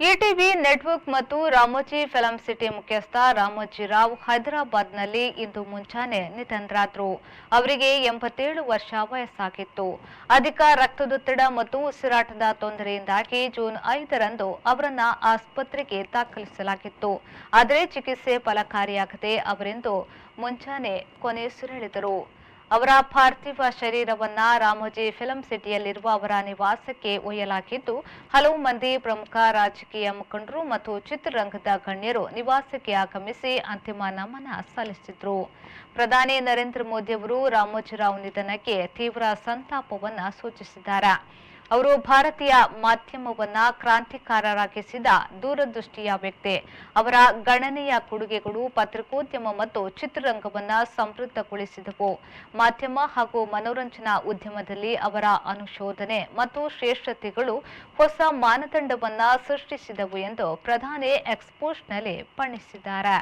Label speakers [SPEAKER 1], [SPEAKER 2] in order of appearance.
[SPEAKER 1] ETV network ಮತ್ತು Ramoji film city ಮುಖ್ಯಸ್ಥ ರಾಮೋಜಿ ರಾವ್ ಹೈದರಾಬಾದ್ನಲ್ಲಿ ಇಂದು ಮುಂಜಾನೆ ನಿಧನರಾದರು. ಅವರಿಗೆ 87 ವರ್ಷ ವಯಸ್ಸಾಗಿತ್ತು. ಅಧಿಕ ರಕ್ತದೊತ್ತಡ ಮತ್ತು ಉಸಿರಾಟದ ತೊಂದರೆಯಿಂದಾಗಿ ಜೂನ್ 5ರಂದು ಅವರನ್ನ ಆಸ್ಪತ್ರೆಗೆ ದಾಖಲಿಸಲಾಗಿತ್ತು. ಆದರೆ ಚಿಕಿತ್ಸೆ ಫಲಕಾರಿಯಾಗದೆ ಅವರಿಂದು ಮುಂಜಾನೆ ಕೊನೆಯುಸಿರೆಳೆದರು. ಅವರ ಪಾರ್ಥಿವ ಶರೀರವನ್ನ ರಾಮೋಜಿ ಫಿಲಂ ಸಿಟಿಯಲ್ಲಿರುವ ಅವರ ನಿವಾಸಕ್ಕೆ ಒಯ್ಯಲಾಗಿದ್ದು, ಹಲವು ಮಂದಿ ಪ್ರಮುಖ ರಾಜಕೀಯ ಮುಖಂಡರು ಮತ್ತು ಚಿತ್ರರಂಗದ ಗಣ್ಯರು ನಿವಾಸಕ್ಕೆ ಆಗಮಿಸಿ ಅಂತಿಮ ನಮನ ಸಲ್ಲಿಸಿದರು. ಪ್ರಧಾನಿ ನರೇಂದ್ರ ಮೋದಿ ಅವರು ರಾಮೋಜಿ ರಾವ್ ನಿಧನಕ್ಕೆ ತೀವ್ರ ಸಂತಾಪವನ್ನ ಸೂಚಿಸಿದ್ದಾರೆ. ಅವರು ಭಾರತೀಯ ಮಾಧ್ಯಮವನ್ನ ಕ್ರಾಂತಿಕಾರರಾಗಿಸಿದ ದೂರದೃಷ್ಟಿಯ ವ್ಯಕ್ತಿ. ಅವರ ಗಣನೀಯ ಕೊಡುಗೆಗಳು ಪತ್ರಿಕೋದ್ಯಮ ಮತ್ತು ಚಿತ್ರರಂಗವನ್ನ ಸಮೃದ್ಧಗೊಳಿಸಿದವು. ಮಾಧ್ಯಮ ಹಾಗೂ ಮನೋರಂಜನಾ ಉದ್ಯಮದಲ್ಲಿ ಅವರ ಅನುಶೋಧನೆ ಮತ್ತು ಶ್ರೇಷ್ಠತೆಗಳು ಹೊಸ ಮಾನದಂಡವನ್ನ ಸೃಷ್ಟಿಸಿದವು ಎಂದು ಪ್ರಧಾನಿ ಎಕ್ಸ್ ಪೋಸ್ಟ್ನಲ್ಲಿ ಬಣ್ಣಿಸಿದ್ದಾರೆ.